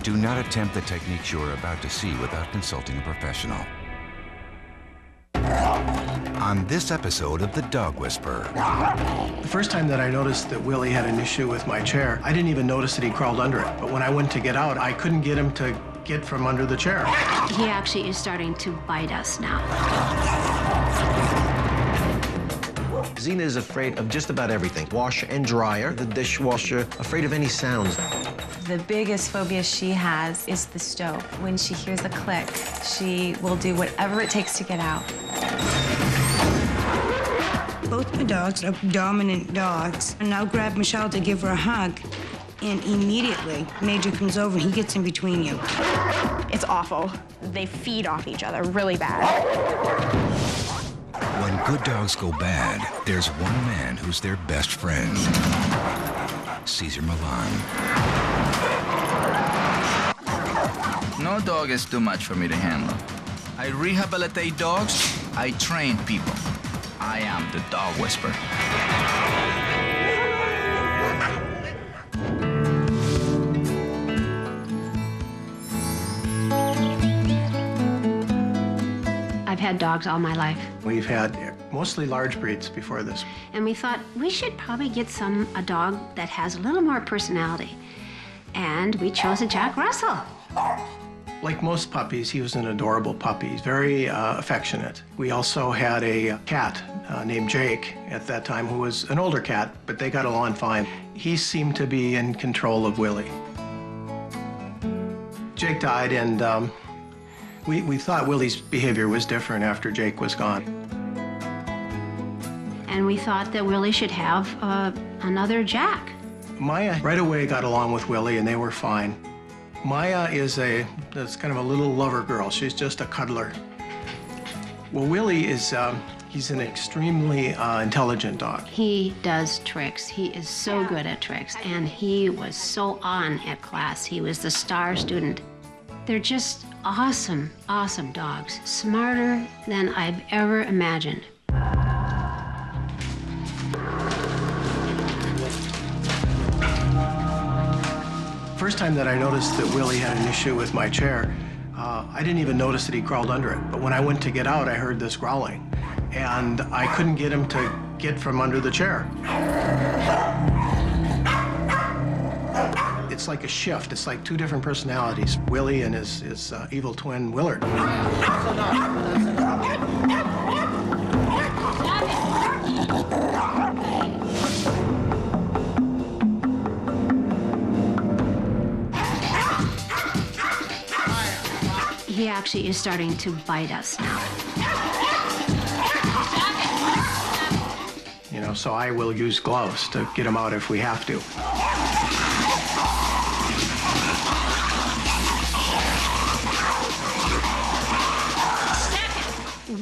Do not attempt the techniques you are about to see without consulting a professional. On this episode of The Dog Whisperer. The first time that I noticed that Willie had an issue with my chair, I didn't even notice that he crawled under it. But when I went to get out, I couldn't get him to get from under the chair. He actually is starting to bite us now. Xena is afraid of just about everything. Washer and dryer, the dishwasher, afraid of any sounds. The biggest phobia she has is the stove. When she hears a click, she will do whatever it takes to get out. Both my dogs are dominant dogs. And I'll grab Michelle to give her a hug, and immediately Major comes over and he gets in between you. It's awful. They feed off each other really bad. When good dogs go bad, there's one man who's their best friend. Cesar Millan. No dog is too much for me to handle. I rehabilitate dogs, I train people. I am the Dog Whisperer. I've had dogs all my life. We've had mostly large breeds before this. And we thought we should probably get a dog that has a little more personality. And we chose a Jack Russell. Like most puppies, he was an adorable puppy. He's very affectionate. We also had a cat named Jake at that time, who was an older cat, but they got along fine. He seemed to be in control of Willie. Jake died, and we thought Willie's behavior was different after Jake was gone. And we thought that Willie should have another Jack. Maya right away got along with Willie, and they were fine. Maya is kind of a little lover girl. She's just a cuddler. Well, Willie is, he's an extremely intelligent dog. He does tricks. He is so good at tricks, and he was so on at class. He was the star student. They're just awesome, awesome dogs. Smarter than I've ever imagined. First time that I noticed that Willie had an issue with my chair, I didn't even notice that he crawled under it. But when I went to get out, I heard this growling, and I couldn't get him to get from under the chair. It's like a shift. It's like two different personalities, Willie and his evil twin, Willard. He actually is starting to bite us now. You know, so I will use gloves to get him out if we have to.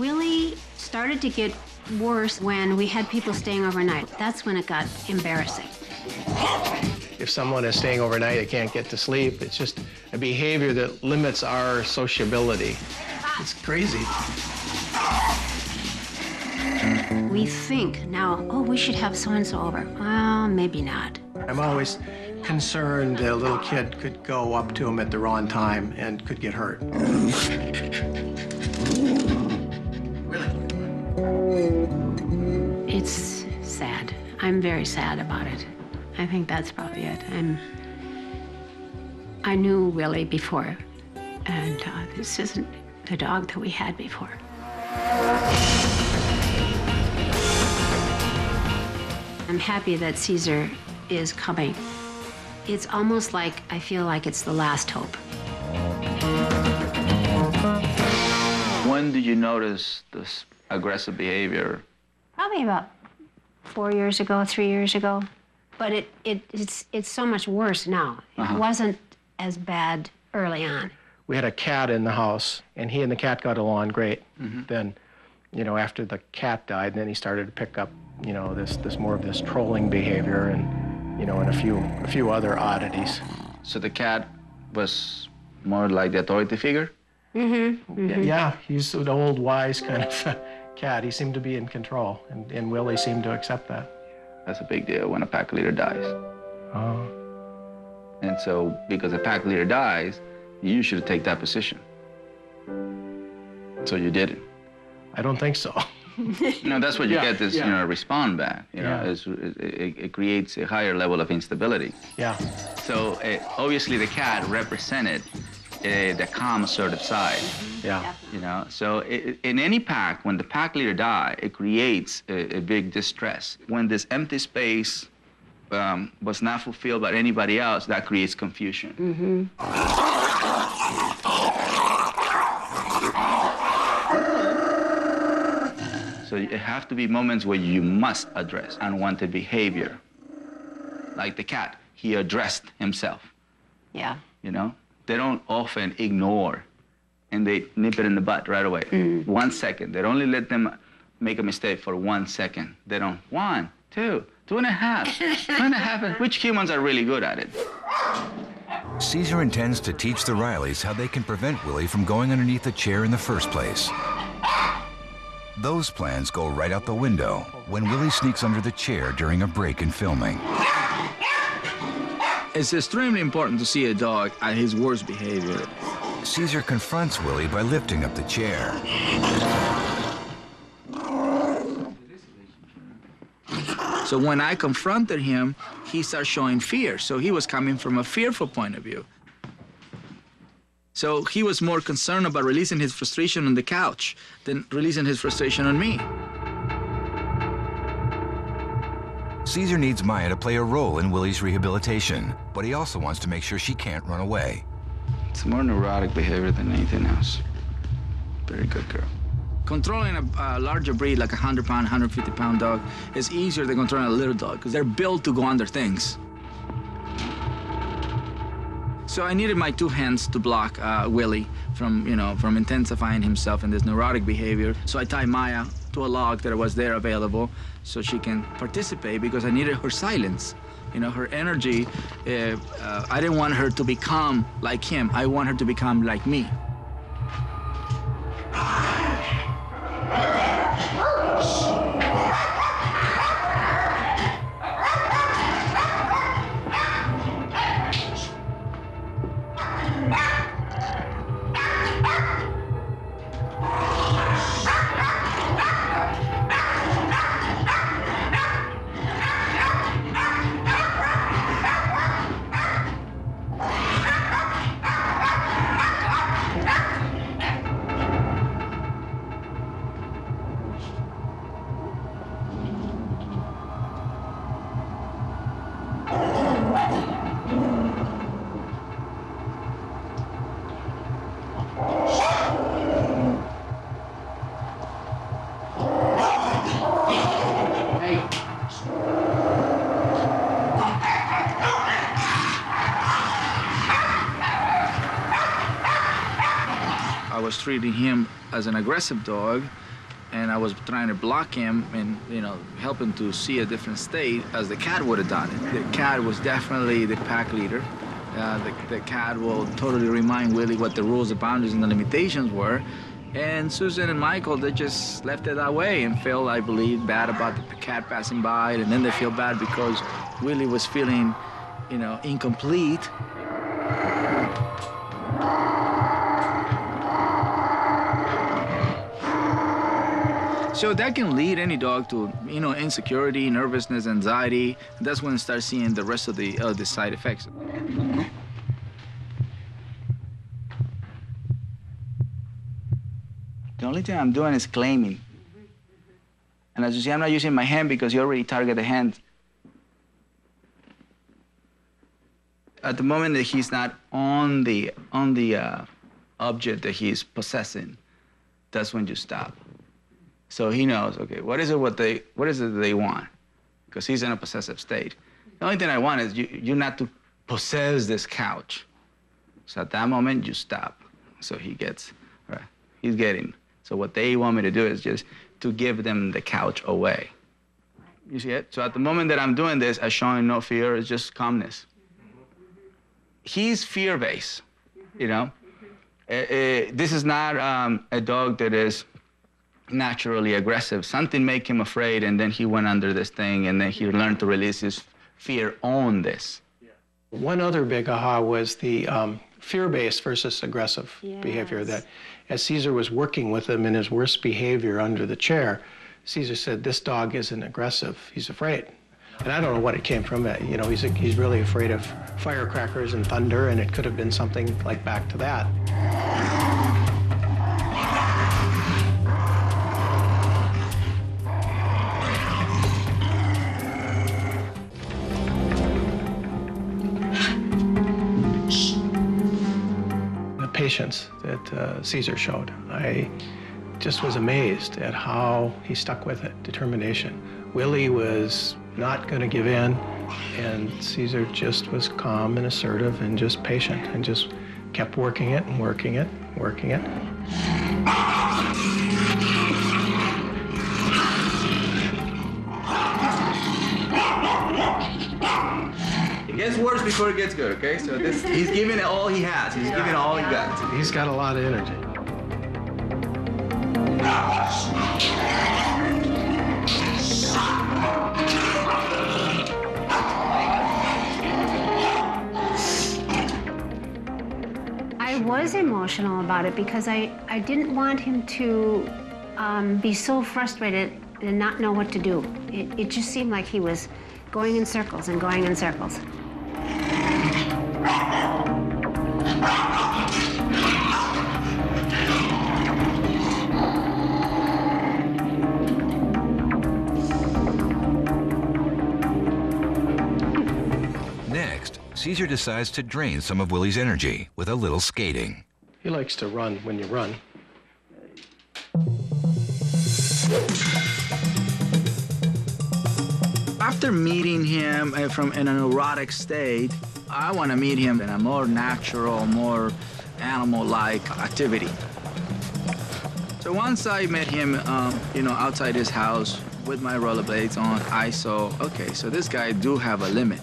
Willie started to get worse when we had people staying overnight. That's when it got embarrassing. If someone is staying overnight, they can't get to sleep. It's just a behavior that limits our sociability. It's crazy. We think now, oh, we should have so-and-so over. Well, maybe not. I'm always concerned that a little kid could go up to him at the wrong time and could get hurt. It's sad. I'm very sad about it. I think that's probably it. I knew Willie before, and this isn't the dog that we had before. I'm happy that Cesar is coming. It's almost like I feel like it's the last hope. When did you notice this aggressive behavior? Probably about 4 years ago, 3 years ago. But it's so much worse now. It wasn't as bad early on. We had a cat in the house, and he and the cat got along great. Then, you know, after the cat died, then he started to pick up, you know, this more of this trolling behavior, and, you know, and a few other oddities. So the cat was more like the authority figure? Yeah, he's an old, wise kind of cat. He seemed to be in control, and Willie seemed to accept that. That's a big deal when a pack leader dies. Oh. And so, because the pack leader dies, you should take that position. So you didn't. I don't think so. No, that's what you Yeah, get this, yeah. you know, respond back. You know, it creates a higher level of instability. Yeah. So obviously the cat represented the calm, assertive side. Yeah. You know, so in any pack, when the pack leader dies, it creates a big distress. When this empty space was not fulfilled by anybody else, that creates confusion. So it have to be moments where you must address unwanted behavior. Like the cat, he addressed himself. Yeah. You know, they don't often ignore, and they nip it in the butt right away. 1 second. They only let them make a mistake for 1 second. They don't 1, 2, 2.5, 2.5. Which humans are really good at it? Caesar intends to teach the Rileys how they can prevent Willie from going underneath the chair in the first place. Those plans go right out the window when Willie sneaks under the chair during a break in filming. It's extremely important to see a dog at his worst behavior. Caesar confronts Willie by lifting up the chair. So when I confronted him, he started showing fear. So he was coming from a fearful point of view. So he was more concerned about releasing his frustration on the couch than releasing his frustration on me. Caesar needs Maya to play a role in Willie's rehabilitation, but he also wants to make sure she can't run away. It's more neurotic behavior than anything else. Very good girl. Controlling a larger breed, like a 100-pound, 150-pound dog, is easier than controlling a little dog, because they're built to go under things. So I needed my 2 hands to block Willie from intensifying himself in this neurotic behavior. So I tied Maya to a log that was there available so she can participate, because I needed her silence. You know, her energy. I didn't want her to become like him. I want her to become like me. I was treating him as an aggressive dog, and I was trying to block him and, help him to see a different state as the cat would have done it. The cat was definitely the pack leader. The cat will totally remind Willie what the rules, the boundaries, and the limitations were. And Susan and Michael, they just left it that way and felt, I believe, bad about the cat passing by, and then they feel bad because Willie was feeling, incomplete. So that can lead any dog to, insecurity, nervousness, anxiety. That's when you start seeing the rest of the side effects. The only thing I'm doing is claiming. And as you see, I'm not using my hand because you already target the hand. At the moment that he's not on the object that he's possessing, that's when you stop. So he knows, okay, what is it that they want? Because he's in a possessive state. The only thing I want is you not to possess this couch. So at that moment, you stop. So he gets, all right, he's getting. So what they want me to do is just to give them the couch away. You see it? So at the moment that I'm doing this, I'm showing no fear, it's just calmness. He's fear-based, This is not a dog that is naturally aggressive. Something made him afraid, and then he went under this thing, and then he learned to release his fear on this. One other big aha was the fear-based versus aggressive behavior. That as Caesar was working with him in his worst behavior under the chair, Caesar said, "This dog isn't aggressive, he's afraid." And I don't know what it came from. You know, he's really afraid of firecrackers and thunder, and it could have been something like back to that. The patience that Caesar showed, I just was amazed at how he stuck with it, determination. Willie was not going to give in, and Caesar just was calm and assertive and just patient and just kept working it and working it, working it. It gets worse before it gets good, okay? So he's giving it all he has. He's giving it all he got. He's got a lot of energy. I was emotional about it because I didn't want him to be so frustrated and not know what to do. It just seemed like he was going in circles and going in circles. Next, Caesar decides to drain some of Willie's energy with a little skating. He likes to run when you run. After meeting him from in a neurotic state, I want to meet him in a more natural, more animal-like activity. So once I met him, outside his house with my rollerblades on, I saw, okay, so this guy do have a limit.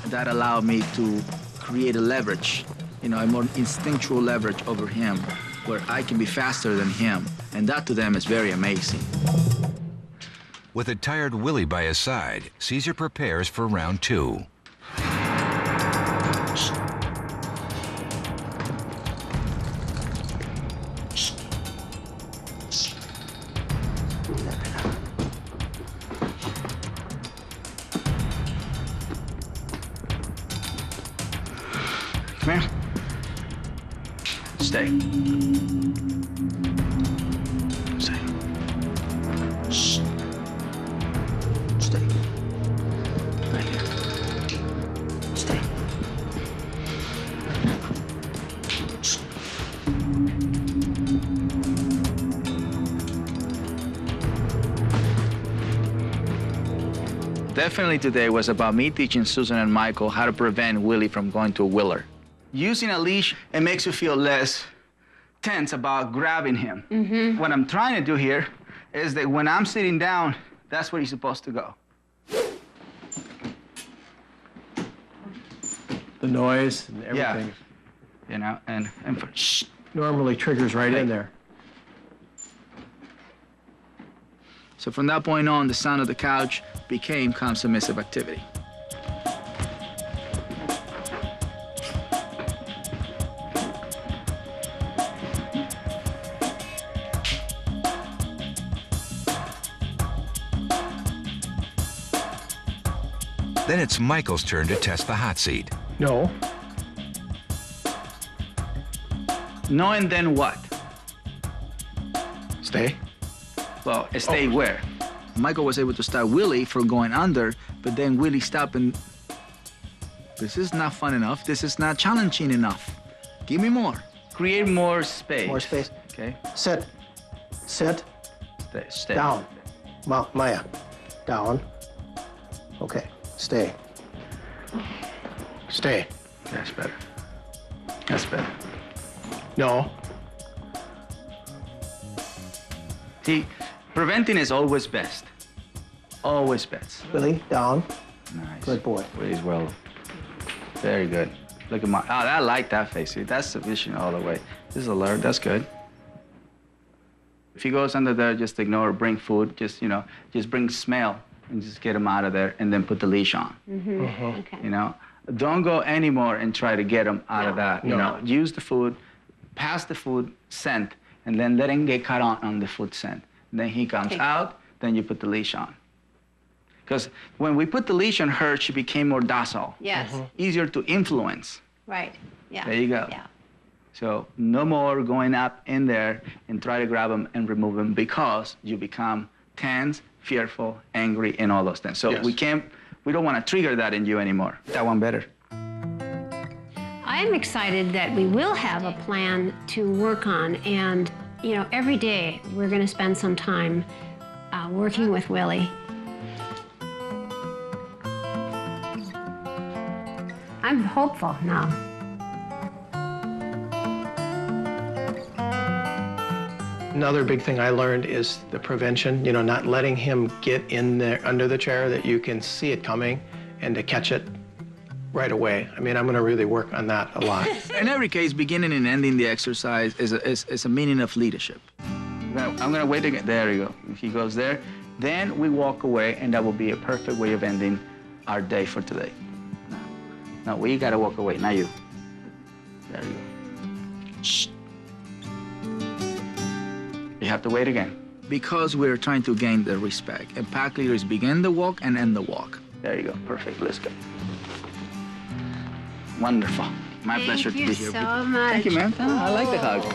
That allowed me to create a leverage, a more instinctual leverage over him, where I can be faster than him, and that to them is very amazing. With a tired Willie by his side, Caesar prepares for round 2. Come here. Stay. Stay. Shh. Stay. Right here. Stay. Shh. Definitely today was about me teaching Susan and Michael how to prevent Willie from going to a willer. Using a leash, it makes you feel less tense about grabbing him. Mm-hmm. What I'm trying to do here is that when I'm sitting down, that's where he's supposed to go. The noise and everything. Yeah. And shh. Normally triggers right in there. So from that point on, the sound of the couch became calm submissive activity. Then it's Michael's turn to test the hot seat. No. No, and then what? Stay. Well, stay where? Michael was able to stop Willie from going under, but then Willie stopped and... This is not fun enough. This is not challenging enough. Give me more. Create more space. More space. Okay. Sit. Sit. Stay. Down. Maya. Down. Okay. Stay. Stay. That's better. That's better. No. See, preventing is always best. Always best. Willie, down. Nice. Good boy. Willie's well. Very good. Look at my, I like that face. See, that's sufficient all the way. This is alert, that's good. If he goes under there, just ignore, bring food, just bring smell. and just get them out of there, and then put the leash on. Okay. You know, don't go anymore and try to get them out of that. You know, use the food, pass the food scent, and then let him get caught on the food scent. Then he comes out, then you put the leash on. Because when we put the leash on her, she became more docile. Yes. Easier to influence. Right. Yeah. There you go. Yeah. So no more going up in there and try to grab them and remove them, because you become tense, fearful, angry, and all those things. So we don't want to trigger that in you anymore. That one better. I'm excited that we will have a plan to work on, and you know, every day we're going to spend some time working with Willie. I'm hopeful now. Another big thing I learned is the prevention, you know, not letting him get in there under the chair that you can see it coming and to catch it right away. I mean, I'm going to really work on that a lot. In every case, beginning and ending the exercise is a meaning of leadership. I'm going to wait again. There you go. If he goes there, then we walk away, and that will be a perfect way of ending our day for today. No, we got to walk away, not you. There you go. Shh. You have to wait again. Because we're trying to gain the respect. And pack leaders begin the walk and end the walk. There you go. Perfect. Let's go. Wonderful. My pleasure to be here. Thank you so much. Thank you, man. Oh, I like the hug.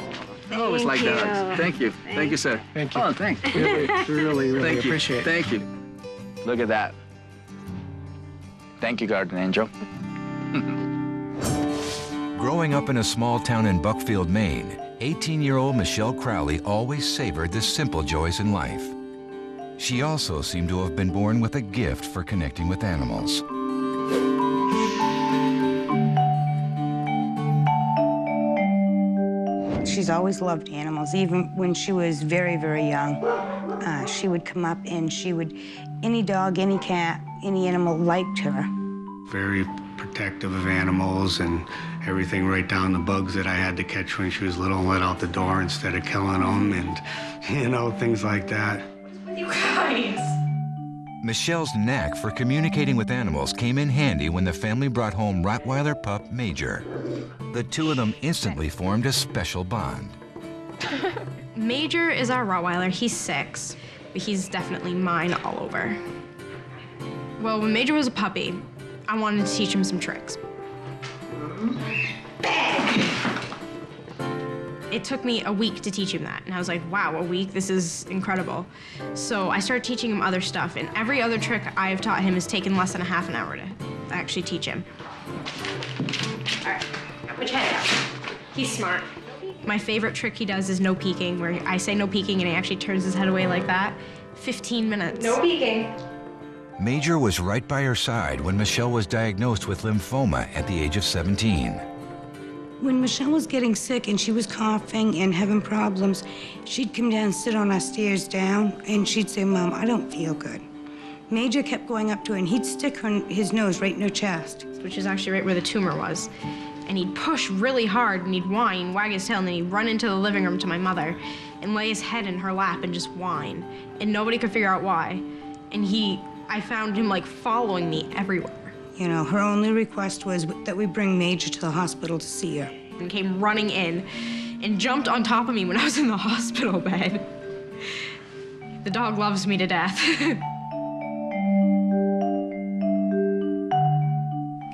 I always like the hugs. you. Thank you. Thank you, sir. Thank you. Oh, thanks. Really Thank you. appreciate it. Thank you. Look at that. Thank you, Garden Angel. Growing up in a small town in Buckfield, Maine, 18-year-old Michelle Crowley always savored the simple joys in life. She also seemed to have been born with a gift for connecting with animals. She's always loved animals, even when she was very, very young. She would come up and any dog, any cat, any animal liked her. Very protective of animals and everything, right down the bugs that I had to catch when she was little and let out the door instead of killing them, and, you know, things like that. You guys. Michelle's knack for communicating with animals came in handy when the family brought home Rottweiler pup Major. The two of them instantly formed a special bond. Major is our Rottweiler. He's 6, but he's definitely mine all over. Well, when Major was a puppy, I wanted to teach him some tricks. It took me a week to teach him that, and I was like, wow, a week? This is incredible. So I started teaching him other stuff, and every other trick I've taught him has taken less than a half an hour to actually teach him. All right, put your head down. He's smart. My favorite trick he does is no peeking, where I say no peeking, and he actually turns his head away like that. 15 minutes. No peeking. Major was right by her side when Michelle was diagnosed with lymphoma at the age of 17. When Michelle was getting sick and she was coughing and having problems, she'd come down and sit on our stairs down, and she'd say, Mom, I don't feel good. Major kept going up to her, and he'd stick his nose right in her chest. Which is actually right where the tumor was. And he'd push really hard, and he'd whine, wag his tail, and then he'd run into the living room to my mother and lay his head in her lap and just whine. And nobody could figure out why. And I found him, like, following me everywhere. You know, her only request was that we bring Major to the hospital to see her. And came running in and jumped on top of me when I was in the hospital bed. The dog loves me to death.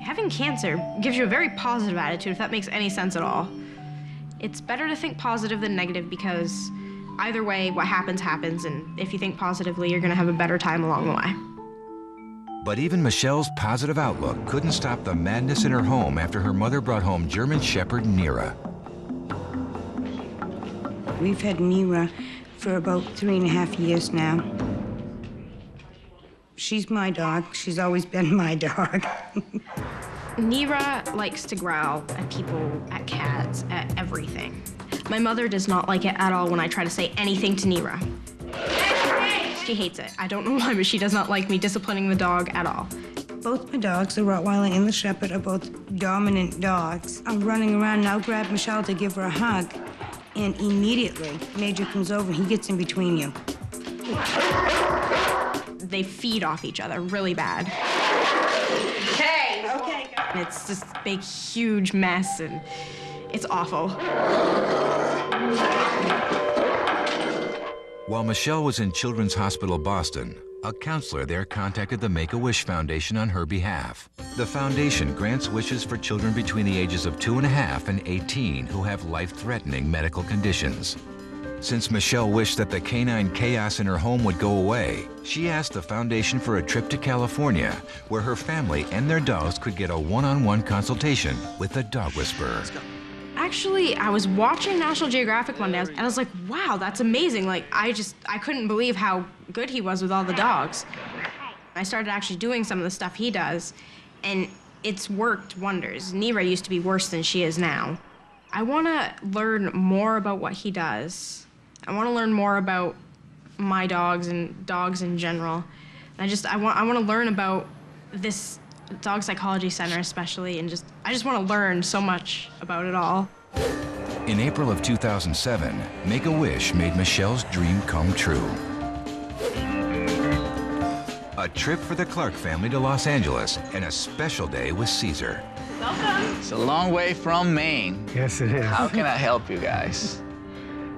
Having cancer gives you a very positive attitude, if that makes any sense at all. It's better to think positive than negative, because either way, what happens, happens, and if you think positively, you're gonna have a better time along the way. But even Michelle's positive outlook couldn't stop the madness in her home after her mother brought home German Shepherd Nira. We've had Nira for about 3.5 years now. She's my dog. She's always been my dog. Nira likes to growl at people, at cats, at everything. My mother does not like it at all when I try to say anything to Nira. She hates it. I don't know why, but she does not like me disciplining the dog at all. Both my dogs, the Rottweiler and the Shepherd, are both dominant dogs. I'm running around now, grab Michelle to give her a hug, and immediately Major comes over and he gets in between you. they feed off each other really bad. Okay. Okay. And it's just a big, huge mess, and it's awful. While Michelle was in Children's Hospital Boston, a counselor there contacted the Make-A-Wish Foundation on her behalf. The foundation grants wishes for children between the ages of 2.5 and 18 who have life-threatening medical conditions. Since Michelle wished that the canine chaos in her home would go away, she asked the foundation for a trip to California, where her family and their dogs could get a one-on-one consultation with a dog whisperer. Actually, I was watching National Geographic one day, and I was like, wow, that's amazing. Like, I couldn't believe how good he was with all the dogs. I started actually doing some of the stuff he does, and it's worked wonders. Nira used to be worse than she is now. I want to learn more about what he does. I want to learn more about my dogs and dogs in general. And I want to learn about this Dog Psychology Center especially, and I just want to learn so much about it all. In April of 2007, Make-A-Wish made Michelle's dream come true. A trip for the Clark family to Los Angeles and a special day with Caesar. Welcome. It's a long way from Maine. Yes, it is. How can I help you guys?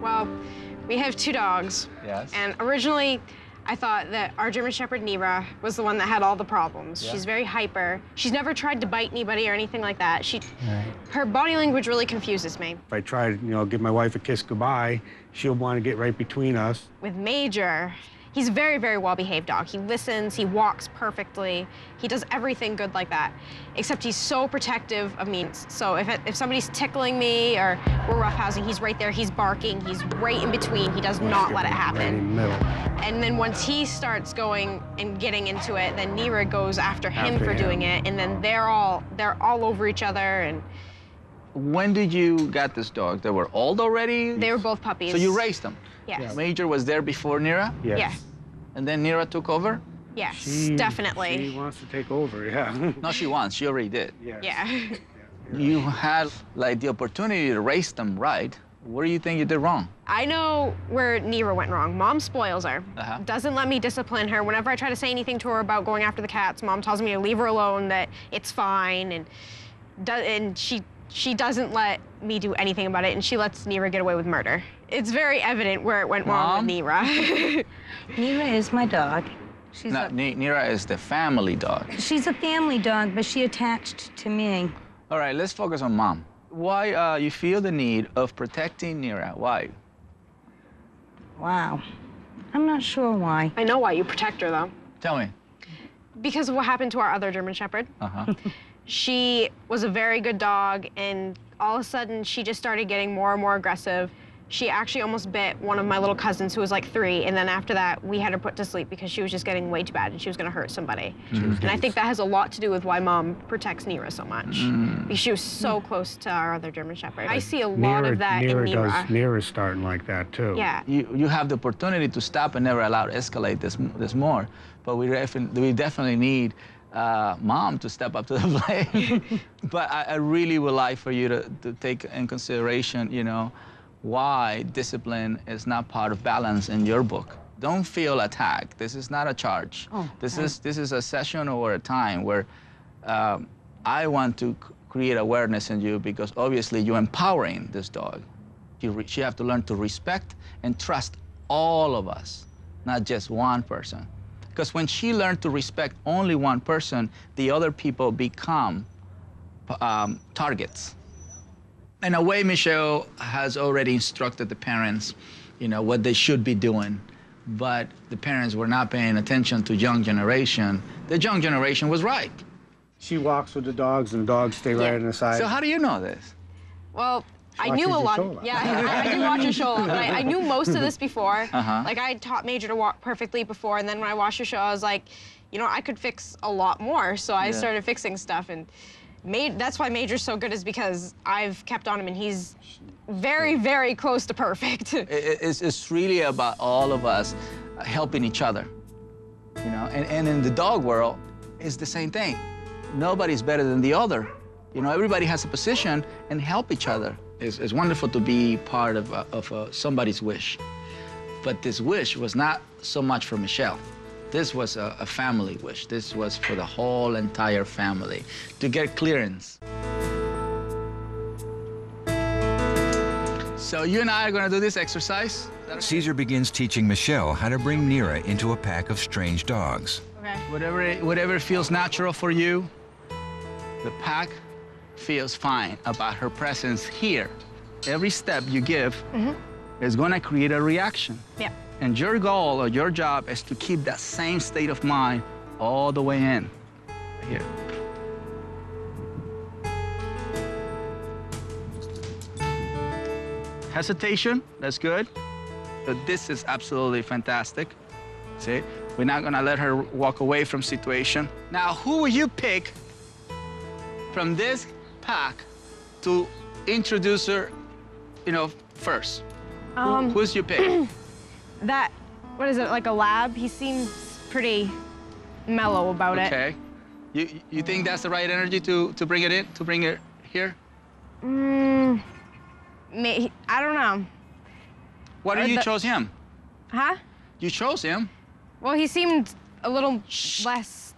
Well, we have 2 dogs. Yes. And originally, I thought that our German Shepherd, Nira, was the one that had all the problems. Yeah. She's very hyper. She's never tried to bite anybody or anything like that. Her body language really confuses me. If I try to, give my wife a kiss goodbye, she'll want to get right between us. With Major, he's a very, very well-behaved dog. He listens, he walks perfectly. He does everything good like that, except he's so protective of me. So if somebody's tickling me or we're roughhousing, he's right there, he's barking, he's right in between. He does not let it happen. Right in the middle. And then once he starts going and getting into it, then Nira goes after him for doing it, and then they're all over each other. And when did you get this dog? They were old already? they were both puppies. So you raised them? Yes. Major was there before Nira? Yes. Yeah. And then Nira took over? Yes, definitely. She wants to take over, yeah. No, she wants. She already did. Yes. Yeah. You had, the opportunity to raise them right. What do you think you did wrong? I know where Nira went wrong. Mom spoils her. Doesn't let me discipline her. Whenever I try to say anything to her about going after the cats, Mom tells me to leave her alone, that it's fine, and she doesn't let me do anything about it, and she lets Nira get away with murder. It's very evident where it went wrong with Nira. Nira is my dog. Nira is the family dog. She's a family dog, but she attached to me. All right, let's focus on Mom. Why you feel the need of protecting Nira? Why? Wow. I'm not sure why. I know why you protect her, though. Tell me. Because of what happened to our other German Shepherd. She was a very good dog, and all of a sudden, she just started getting more and more aggressive. She actually almost bit one of my little cousins who was like 3, and then after that, we had her put to sleep because she was just getting way too bad and she was gonna hurt somebody. And I think that has a lot to do with why Mom protects Nira so much. Because she was so close to our other German Shepherd. I see a lot of that in Nira. Nira's starting like that, too. Yeah. You have the opportunity to stop and never allow it to escalate this more, but we definitely need Mom to step up to the plate. But I really would like for you to take in consideration, why discipline is not part of balance in your book. Don't feel attacked. This is not a charge. This is a session or a time where I want to create awareness in you, because obviously you're empowering this dog. She have to learn to respect and trust all of us, not just one person. Because when she learned to respect only one person, the other people become targets. In a way, Michelle has already instructed the parents, what they should be doing. But the parents were not paying attention to young generation. The young generation was right. She walks with the dogs, and the dogs stay right on the side. So how do you know this? Well, I knew a lot. Yeah, I did watch your show. I knew most of this before. Like, I taught Major to walk perfectly before, and then when I watched your show, I was like, I could fix a lot more. So I started fixing stuff, and that's why Major's so good, is because I've kept on him, and he's very, very close to perfect. It's really about all of us helping each other, And in the dog world, it's the same thing. Nobody's better than the other. Everybody has a position, and help each other. It's wonderful to be part of somebody's wish. But this wish was not so much for Michelle. This was a family wish. This was for the whole entire family to get clearance. So you and I are gonna do this exercise. Caesar begins teaching Michelle how to bring Nira into a pack of strange dogs. Okay. Whatever feels natural for you, the pack feels fine about her presence here. Every step you give is gonna create a reaction. Yeah. And your goal or your job is to keep that same state of mind all the way in. Here. Hesitation, that's good. But this is absolutely fantastic. See, we're not gonna let her walk away from situation. Now, who will you pick from this pack to introduce her, first? Who's your pick? That, what is it, like a lab? He seems pretty mellow about it. Okay. You think that's the right energy to bring it in, to bring it here? I don't know. Why did you chose him? Huh? You chose him. Well, he seemed a little less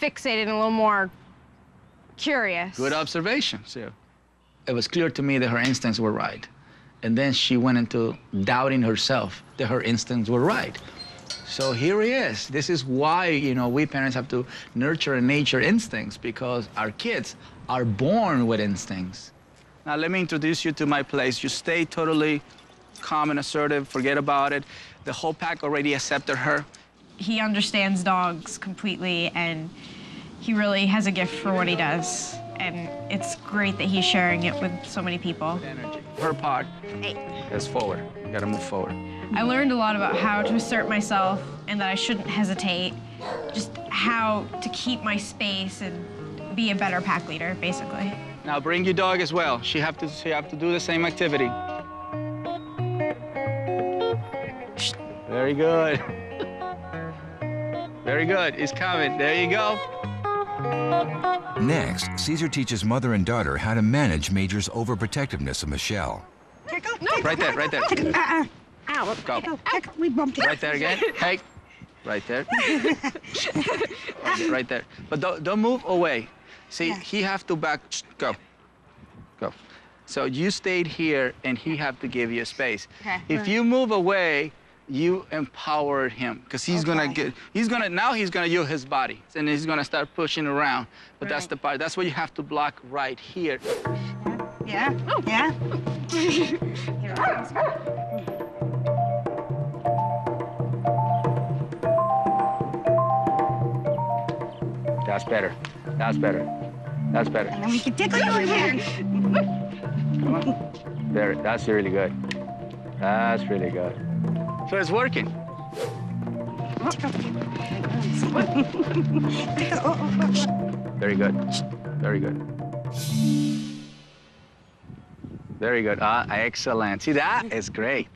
fixated and a little more curious. Good observation, Sue. It was clear to me that her instincts were right. And then she went into doubting herself that her instincts were right. So here he is. This is why, we parents have to nurture and nature instincts, because our kids are born with instincts. Now, let me introduce you to my place. You stay totally calm and assertive, forget about it. The whole pack already accepted her. He understands dogs completely, and he really has a gift for what he does. And it's great that he's sharing it with so many people. Energy. Her part is forward. You gotta move forward. I learned a lot about how to assert myself and that I shouldn't hesitate. Just how to keep my space and be a better pack leader, basically. Now bring your dog as well. She have to do the same activity. Very good. Very good. It's coming. There you go. Next, Caesar teaches mother and daughter how to manage Major's overprotectiveness of Michelle. No. Right there, right there. Ow. Go. We bumped it. Right there again. Hey. Right there. Right there. But don't move away. See, he have to back. Go. Go. So you stayed here, and he have to give you space. Okay. If you move away, you empowered him, because he's gonna use his body, and he's gonna start pushing around. But that's the part. That's what you have to block right here. Yeah. Oh. Yeah. That's better. That's better. That's better. And we can tickle you again. Come on. There. That's really good. That's really good. So it's working. Very good. Very good. Very good. Excellent. See, that is great.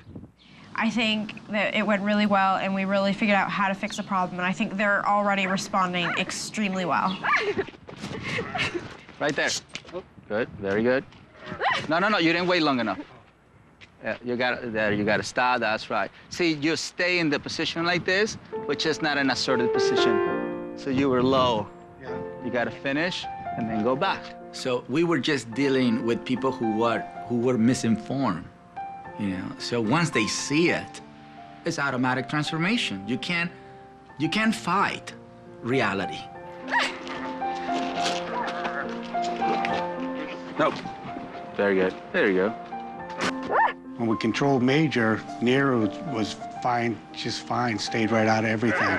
I think that it went really well, and we really figured out how to fix a problem, and I think they're already responding extremely well. Right there. Good. Very good. No, you didn't wait long enough. Yeah, you gotta stop, that's right. See, you stay in the position like this, which is not an assertive position. So you were low. Yeah. You gotta finish and then go back. So we were just dealing with people who were misinformed, So once they see it, it's automatic transformation. You can't fight reality. Nope. Very good. There you go. When we controlled Major, Nira was fine, just fine, stayed right out of everything.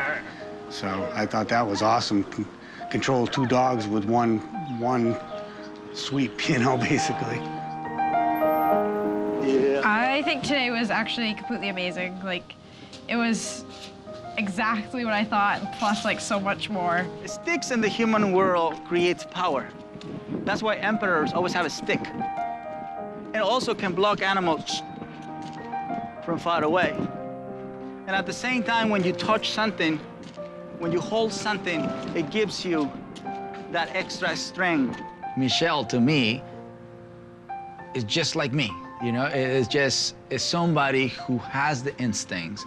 So I thought that was awesome. Control two dogs with one sweep, basically. Yeah. I think today was actually completely amazing. It was exactly what I thought, plus so much more. Sticks in the human world creates power. That's why emperors always have a stick. It also can block animals from far away. And at the same time, when you touch something, when you hold something, it gives you that extra strength. Michelle, to me, is just like me. It's somebody who has the instincts,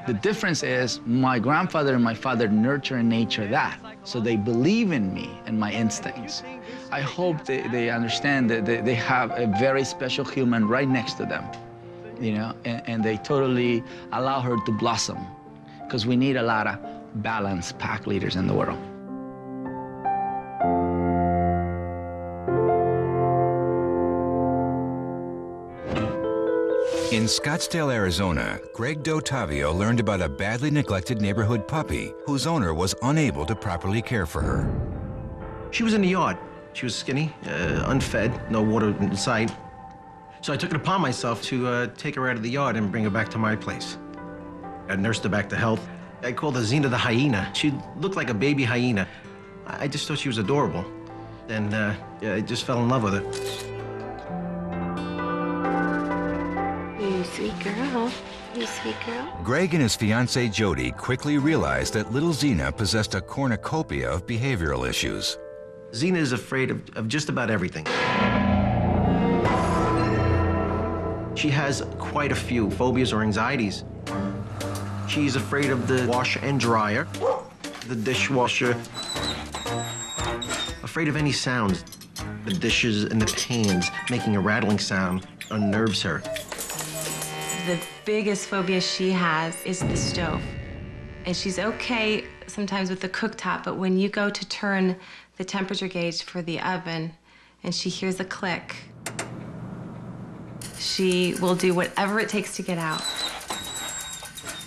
The difference is my grandfather and my father nurture and nature that. So they believe in me and my instincts. I hope they understand that they have a very special human right next to them, you know, and they totally allow her to blossom, because we need a lot of balanced pack leaders in the world. In Scottsdale, Arizona, Greg D'Ottavio learned about a badly neglected neighborhood puppy whose owner was unable to properly care for her. She was in the yard. She was skinny, unfed, no water in sight. So I took it upon myself to take her out of the yard and bring her back to my place. I nursed her back to health. I called her Xena the hyena. She looked like a baby hyena. I just thought she was adorable. And yeah, I just fell in love with her. You sweet girl. You sweet girl. Greg and his fiancée Jody quickly realized that little Xena possessed a cornucopia of behavioral issues. Xena is afraid of just about everything. She has quite a few phobias or anxieties. She's afraid of the washer and dryer, the dishwasher, afraid of any sounds. The dishes and the pans making a rattling sound unnerves her. The biggest phobia she has is the stove. And she's okay sometimes with the cooktop, but when you go to turn the temperature gauge for the oven and she hears a click, she will do whatever it takes to get out.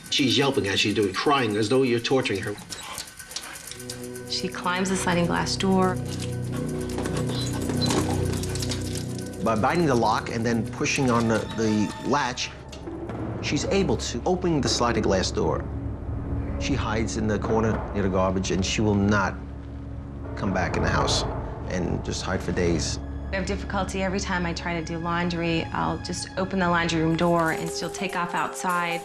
She's yelping as she's doing, crying as though you're torturing her. She climbs the sliding glass door. By biting the lock and then pushing on the latch, she's able to open the sliding glass door. She hides in the corner near the garbage, and she will not come back in the house and just hide for days. I have difficulty every time I try to do laundry. I'll just open the laundry room door and she'll take off outside.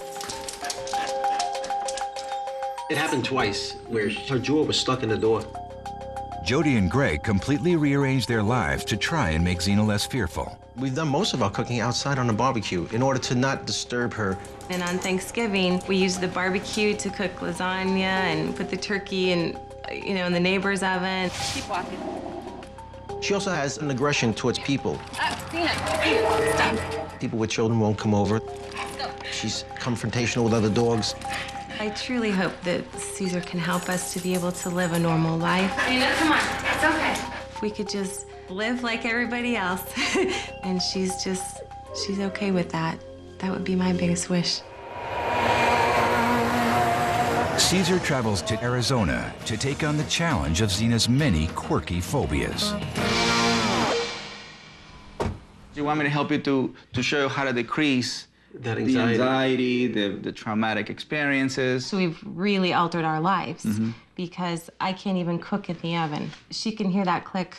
It happened twice where her jaw was stuck in the door. Jody and Greg completely rearranged their lives to try and make Xena less fearful. We've done most of our cooking outside on the barbecue in order to not disturb her. And on Thanksgiving, we use the barbecue to cook lasagna and put the turkey in, in the neighbor's oven. Keep walking. She also has an aggression towards people. Xena, stop. People with children won't come over. Go. She's confrontational with other dogs. I truly hope that Caesar can help us to be able to live a normal life. Xena, come on. It's okay. If we could just live like everybody else. And she's okay with that. That would be my biggest wish. Caesar travels to Arizona to take on the challenge of Xena's many quirky phobias. You want me to help you to show you how to decrease that anxiety, the traumatic experiences? So we've really altered our lives because I can't even cook in the oven. She can hear that click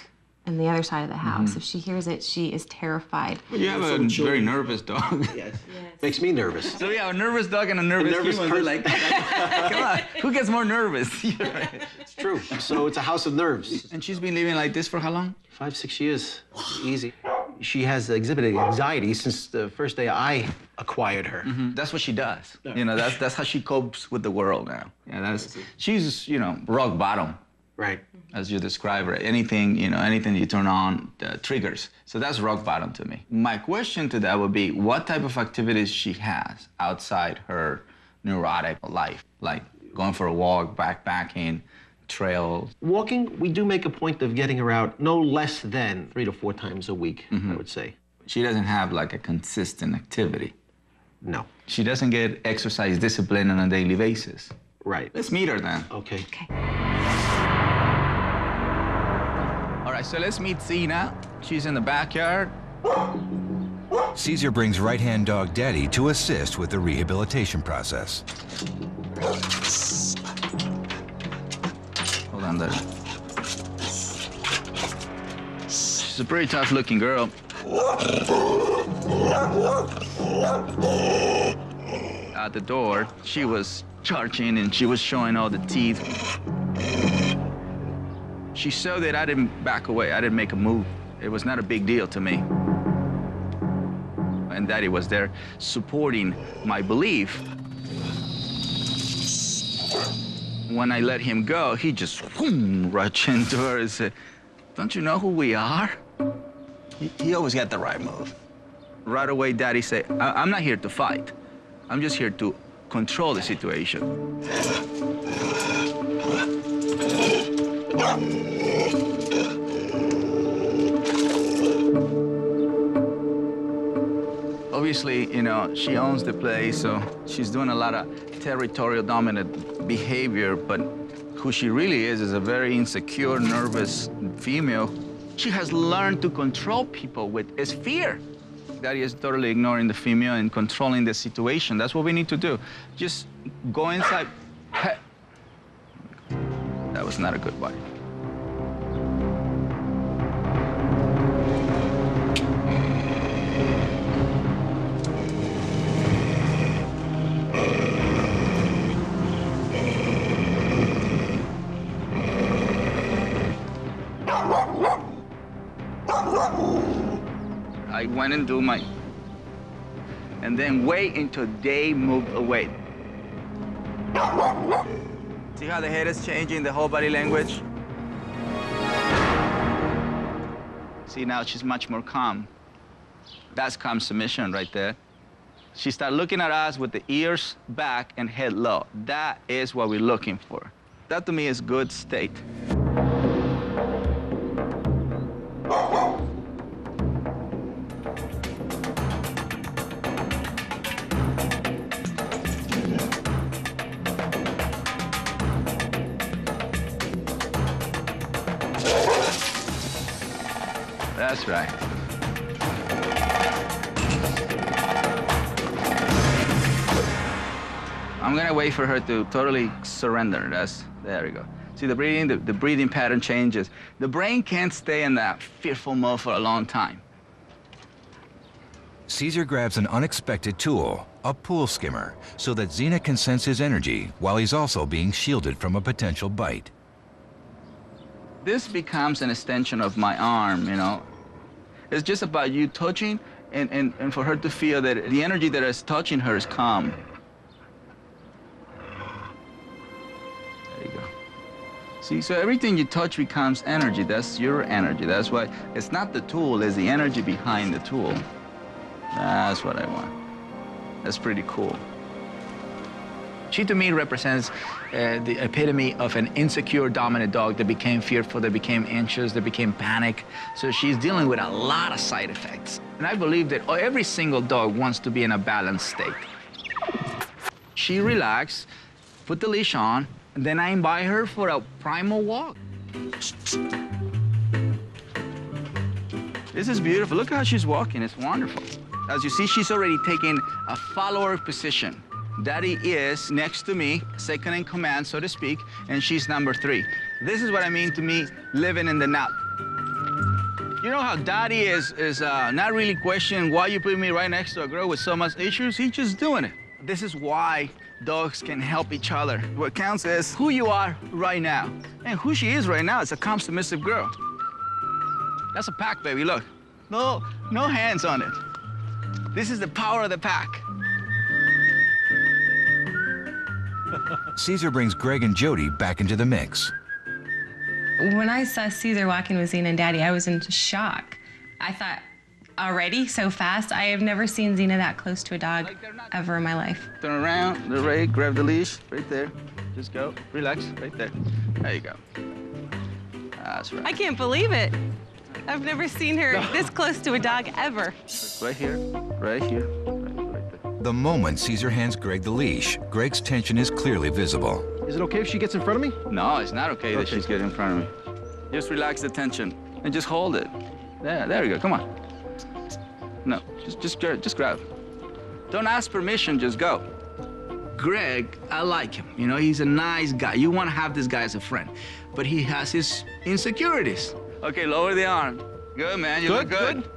on the other side of the house. If she hears it, she is terrified. Well, you have a very nervous dog. Yes. Makes me nervous. So we have a nervous dog and a nervous human. person. Like, come on, who gets more nervous? It's true. So it's a house of nerves. And she's been living like this for how long? 5, 6 years. Easy. She has exhibited anxiety since the first day I acquired her. That's what she does. You know, that's how she copes with the world now. Yeah, she's rock bottom. Right. As you describe her, anything you turn on triggers. So that's rock bottom to me. My question to that would be, what type of activities she has outside her neurotic life, like going for a walk, backpacking, trails? Walking, we do make a point of getting her out no less than 3 to 4 times a week, I would say. She doesn't have like a consistent activity. No. She doesn't get exercise discipline on a daily basis. Right. Let's meet her then. Okay. All right, so let's meet Xena. She's in the backyard. Caesar brings right-hand dog Daddy to assist with the rehabilitation process. Hold on there. She's a pretty tough-looking girl. At the door, she was charging and she was showing all the teeth. She saw that I didn't back away. I didn't make a move. It was not a big deal to me. And Daddy was there supporting my belief. When I let him go, he just whoom, rushed into her and said, "Don't you know who we are?" He always got the right move. Right away, Daddy said, I'm not here to fight. I'm just here to control the situation. Obviously, you know, she owns the place, so she's doing a lot of territorial dominant behavior, but who she really is a very insecure, nervous female. She has learned to control people with his fear. Daddy is totally ignoring the female and controlling the situation. That's what we need to do. Just go inside. Hey. That was not a good one. I went and do my, and then wait until they move away. See how the head is changing, the whole body language? See, now she's much more calm. That's calm submission right there. She started looking at us with the ears back and head low. That is what we're looking for. That to me is good state. That's right. I'm gonna wait for her to totally surrender. There we go. See the breathing pattern changes. The brain can't stay in that fearful mode for a long time. Caesar grabs an unexpected tool, a pool skimmer, so that Xena can sense his energy while he's also being shielded from a potential bite. This becomes an extension of my arm, you know. It's just about you touching and for her to feel that the energy that is touching her is calm. There you go. See, so everything you touch becomes energy. That's your energy. That's why it's not the tool, it's the energy behind the tool. That's what I want. That's pretty cool. She, to me, represents the epitome of an insecure, dominant dog that became fearful, that became anxious, that became panic. So she's dealing with a lot of side effects. And I believe that every single dog wants to be in a balanced state. She relaxed, put the leash on, and then I invite her for a primal walk. This is beautiful. Look how she's walking. It's wonderful. As you see, she's already taking a follower position. Daddy is next to me, second in command, so to speak, and she's number 3. This is what I mean to me, living in the now. You know how Daddy is not really questioning why you put me right next to a girl with so much issues? He's just doing it. This is why dogs can help each other. What counts is who you are right now. And who she is right now is a calm, submissive girl. That's a pack, baby, look. No hands on it. This is the power of the pack. Caesar brings Greg and Jody back into the mix. When I saw Caesar walking with Xena and Daddy, I was in shock. I thought, already, so fast? I have never seen Xena that close to a dog ever in my life. Turn around, they're ready, grab the leash, right there. Just go, relax, right there. There you go. That's right. I can't believe it. I've never seen her this close to a dog ever. Right here, right here, right there. The moment Caesar hands Greg the leash, Greg's tension is clearly visible. Is it okay if she gets in front of me? No, it's not okay that she's getting in front of me. Just relax the tension and just hold it. There we go, come on. No, just grab. Don't ask permission, just go. Greg, I like him. You know, he's a nice guy. You want to have this guy as a friend, but he has his insecurities. Okay, lower the arm. Good, man, you look good.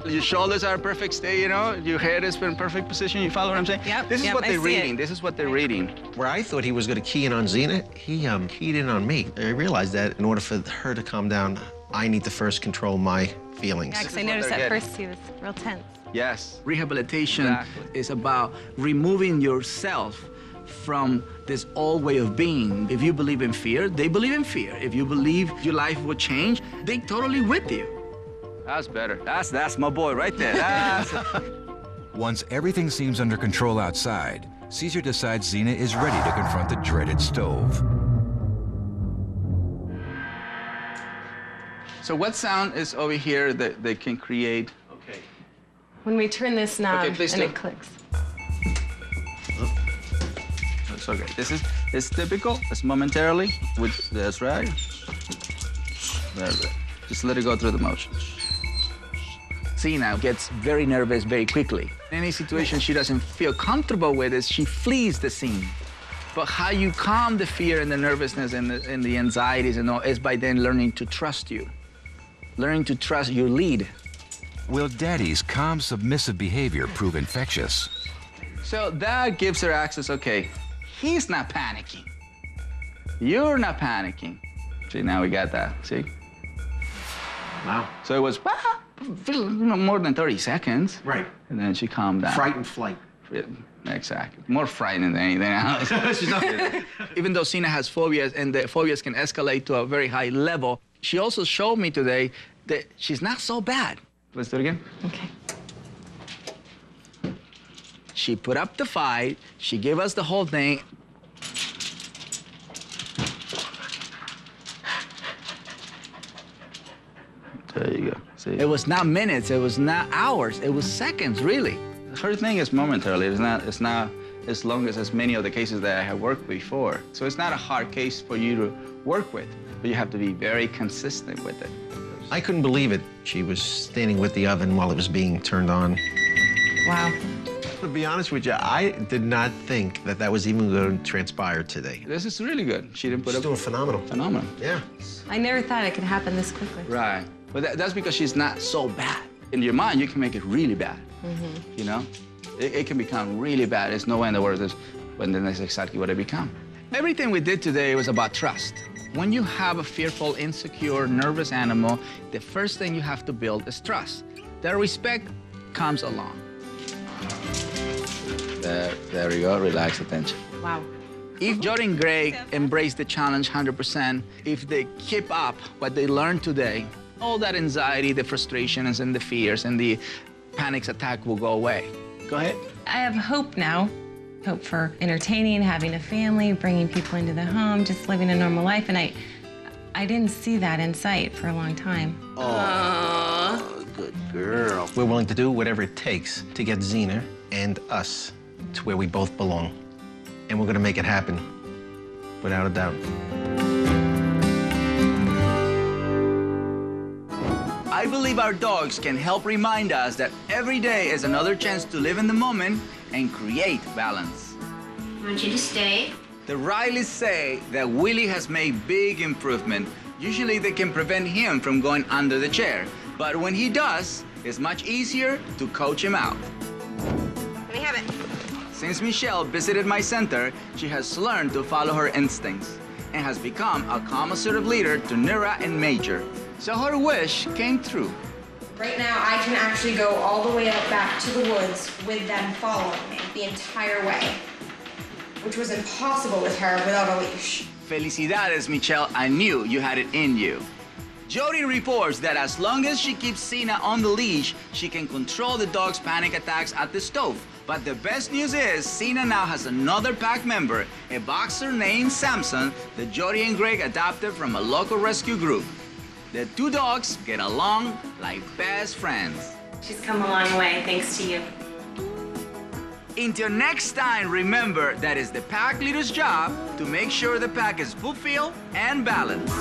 Your shoulders are perfect state, you know? Your head is in perfect position. You follow what I'm saying? Yep. This is what they're reading. This is what they're reading. Where I thought he was going to key in on Xena, he keyed in on me. I realized that in order for her to calm down, I need to first control my feelings. Yeah, because I noticed at first he was real tense. Yes. Rehabilitation is about removing yourself from this old way of being. If you believe in fear, they believe in fear. If you believe your life will change, they totally with you. That's better. That's my boy right there. Once everything seems under control outside, Caesar decides Xena is ready to confront the dreaded stove. So what sound is over here that they can create? Okay. When we turn this knob Okay, please and do. it clicks. Looks okay. This is typical. It's momentarily. That's right. There we go. Just let it go through the motions. Xena gets very nervous very quickly. In any situation she doesn't feel comfortable with is she flees the scene. But how you calm the fear and the nervousness and the anxieties and all is by then learning to trust you. Learning to trust your lead. Will Daddy's calm, submissive behavior prove infectious? So that gives her access, okay, he's not panicking. You're not panicking. See, now we got that, see? Wow. So it was, more than 30 seconds. Right. And then she calmed down. Fright and flight. Yeah, exactly. More frightening than anything else. She's not Even though Xena has phobias and the phobias can escalate to a very high level, she also showed me today that she's not so bad. Let's do it again. Okay. She put up the fight. She gave us the whole thing. There you go. See? It was not minutes. It was not hours. It was seconds, really. Her thing is momentarily. It's not as long as many of the cases that I have worked before. So it's not a hard case for you to work with, but you have to be very consistent with it. I couldn't believe it. She was standing with the oven while it was being turned on. Wow. To be honest with you, I did not think that that was even going to transpire today. This is really good. She didn't put She's up... doing phenomenal. Phenomenal. Yeah. I never thought it could happen this quickly. Right. But that's because she's not so bad. In your mind, you can make it really bad. You know? It can become really bad. There's no way in the world when then that's exactly what it becomes. Everything we did today was about trust. When you have a fearful, insecure, nervous animal, the first thing you have to build is trust. That respect comes along. There we go, relax attention. Wow. If Jody and Greg embrace the challenge 100%, if they keep up what they learned today, all that anxiety, the frustrations and the fears and the panic attack will go away. Go ahead. I have hope now. Hope for entertaining, having a family, bringing people into the home, just living a normal life. And I didn't see that in sight for a long time. Oh, good girl. We're willing to do whatever it takes to get Xena and us to where we both belong. And we're gonna make it happen, without a doubt. I believe our dogs can help remind us that every day is another chance to live in the moment and create balance. I want you to stay. The Rileys say that Willie has made big improvement. Usually they can prevent him from going under the chair, but when he does, it's much easier to coach him out. Let me have it. Since Michelle visited my center, she has learned to follow her instincts and has become a calm, assertive leader to Nira and Major. So her wish came true. Right now, I can actually go all the way out back to the woods with them following me the entire way, which was impossible with her without a leash. Felicidades, Michelle. I knew you had it in you. Jody reports that as long as she keeps Xena on the leash, she can control the dog's panic attacks at the stove. But the best news is Xena now has another pack member, a boxer named Samson that Jody and Greg adopted from a local rescue group. The two dogs get along like best friends. She's come a long way, thanks to you. Until next time, remember that it's the pack leader's job to make sure the pack is fulfilled and balanced.